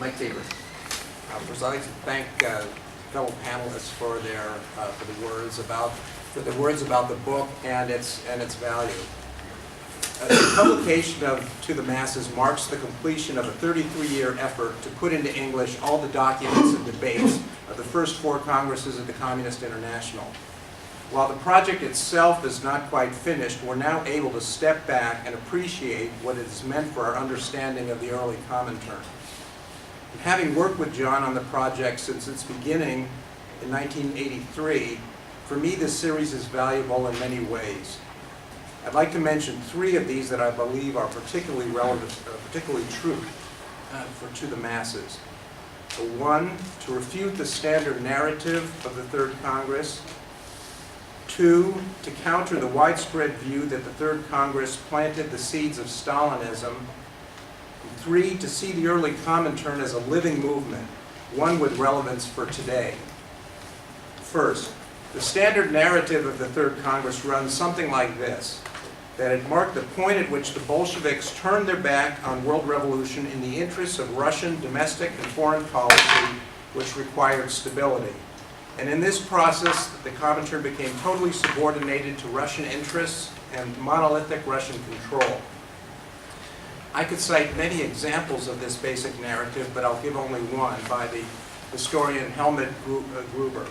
Mike Tabor. First, I'd like to thank fellow panelists for the words about the book and its value. The publication of To the Masses marks the completion of a 33-year effort to put into English all the documents and debates of the first 4 Congresses of the Communist International. While the project itself is not quite finished, we're now able to step back and appreciate what it has meant for our understanding of the early Comintern. And having worked with John on the project since its beginning in 1983, for me this series is valuable in many ways. I'd like to mention 3 of these that I believe are particularly relevant, particularly true for To the Masses. 1, to refute the standard narrative of the Third Congress. 2, to counter the widespread view that the Third Congress planted the seeds of Stalinism. And 3, to see the early Comintern as a living movement, one with relevance for today. First, the standard narrative of the Third Congress runs something like this: that it marked the point at which the Bolsheviks turned their back on world revolution in the interests of Russian domestic and foreign policy, which required stability. And in this process, the Comintern became totally subordinated to Russian interests and monolithic Russian control. I could cite many examples of this basic narrative, but I'll give only one by the historian Helmut Gruber.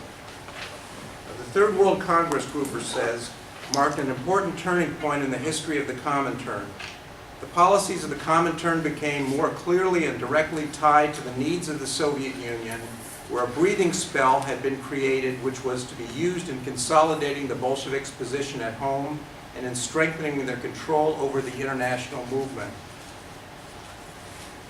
The Third World Congress, Gruber says, marked an important turning point in the history of the Comintern. The policies of the Comintern became more clearly and directly tied to the needs of the Soviet Union, where a breathing spell had been created which was to be used in consolidating the Bolsheviks' position at home and in strengthening their control over the international movement.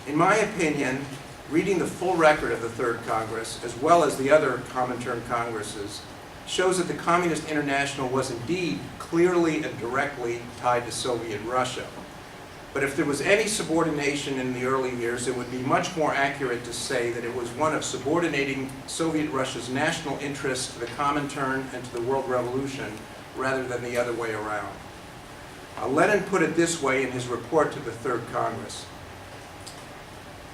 In my opinion, reading the full record of the Third Congress, as well as the other Comintern Congresses, shows that the Communist International was indeed clearly and directly tied to Soviet Russia. But if there was any subordination in the early years, it would be much more accurate to say that it was one of subordinating Soviet Russia's national interests to the Comintern and to the world revolution, rather than the other way around. Lenin put it this way in his report to the Third Congress.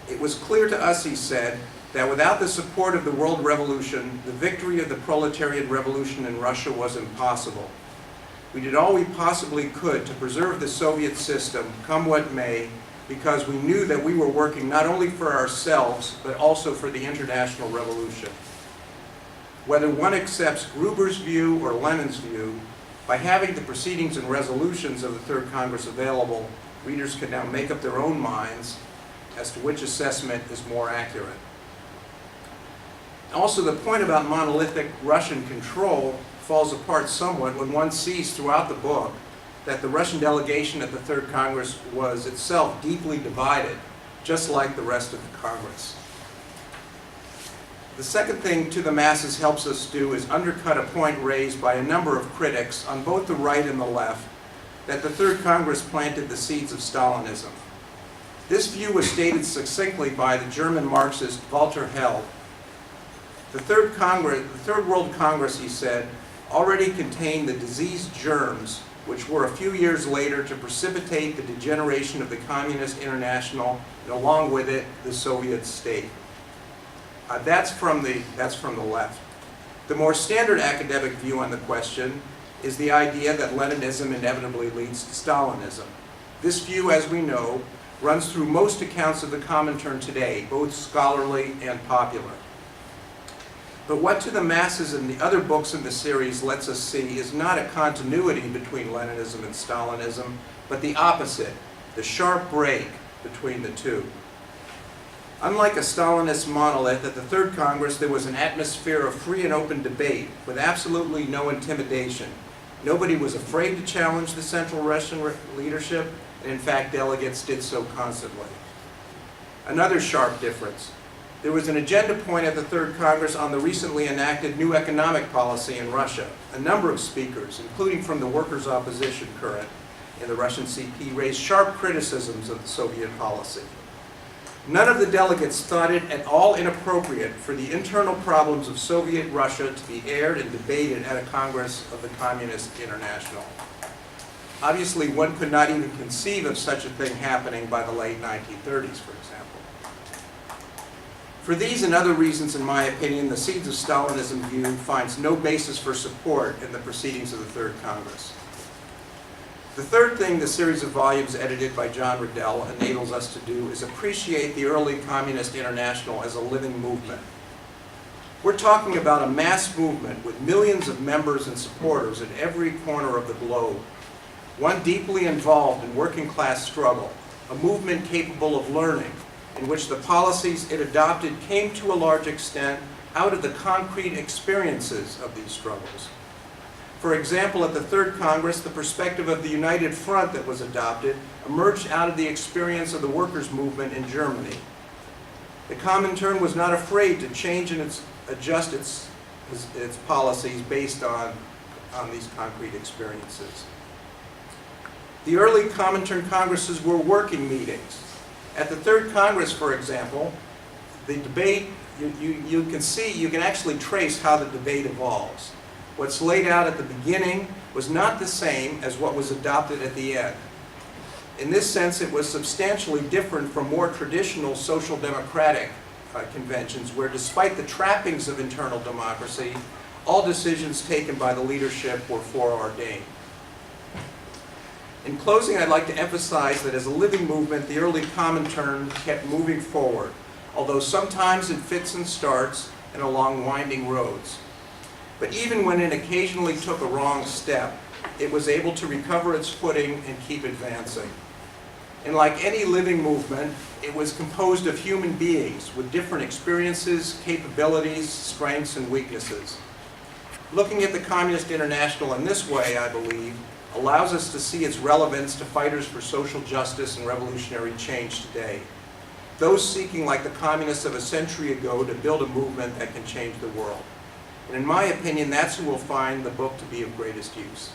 It was clear to us, he said, that without the support of the world revolution, the victory of the proletarian revolution in Russia was impossible. We did all we possibly could to preserve the Soviet system, come what may, because we knew that we were working not only for ourselves, but also for the international revolution. Whether one accepts Gruber's view or Lenin's view, by having the proceedings and resolutions of the Third Congress available, readers can now make up their own minds as to which assessment is more accurate. Also, the point about monolithic Russian control falls apart somewhat when one sees throughout the book that the Russian delegation at the Third Congress was itself deeply divided, just like the rest of the Congress. The second thing To the Masses helps us do is undercut a point raised by a number of critics on both the right and the left, that the Third Congress planted the seeds of Stalinism. This view was stated succinctly by the German Marxist Walter Held. The Third World Congress, he said, already contained the disease germs which were a few years later to precipitate the degeneration of the Communist International and along with it the Soviet state. That's from the left. The more standard academic view on the question is the idea that Leninism inevitably leads to Stalinism. This view, as we know, runs through most accounts of the Comintern today, both scholarly and popular. But what To the Masses and the other books in the series lets us see is not a continuity between Leninism and Stalinism, but the opposite, the sharp break between the two. Unlike a Stalinist monolith, at the Third Congress there was an atmosphere of free and open debate with absolutely no intimidation. Nobody was afraid to challenge the Central Russian leadership, and in fact delegates did so constantly. Another sharp difference. There was an agenda point at the Third Congress on the recently enacted new economic policy in Russia. A number of speakers, including from the workers' opposition current in the Russian CP, raised sharp criticisms of the Soviet policy. None of the delegates thought it at all inappropriate for the internal problems of Soviet Russia to be aired and debated at a Congress of the Communist International. Obviously, one could not even conceive of such a thing happening by the late 1930s, for example. For these and other reasons, in my opinion, the Seeds of Stalinism view finds no basis for support in the Proceedings of the Third Congress. The third thing the series of volumes edited by John Riddell enables us to do is appreciate the early Communist International as a living movement. We're talking about a mass movement with millions of members and supporters in every corner of the globe, one deeply involved in working class struggle, a movement capable of learning, in which the policies it adopted came to a large extent out of the concrete experiences of these struggles. For example, at the Third Congress, the perspective of the United Front that was adopted emerged out of the experience of the workers' movement in Germany. The Comintern was not afraid to change and adjust its policies based on these concrete experiences. The early Comintern Congresses were working meetings. At the Third Congress, for example, the debate, you can actually trace how the debate evolves. What's laid out at the beginning was not the same as what was adopted at the end. In this sense, it was substantially different from more traditional social democratic conventions where, despite the trappings of internal democracy, all decisions taken by the leadership were foreordained. In closing, I'd like to emphasize that as a living movement, the early Comintern kept moving forward, although sometimes in fits and starts and along winding roads. But even when it occasionally took a wrong step, it was able to recover its footing and keep advancing. And like any living movement, it was composed of human beings with different experiences, capabilities, strengths, and weaknesses. Looking at the Communist International in this way, I believe, allows us to see its relevance to fighters for social justice and revolutionary change today. Those seeking, like the communists of a century ago, to build a movement that can change the world. And in my opinion, that's who will find the book to be of greatest use.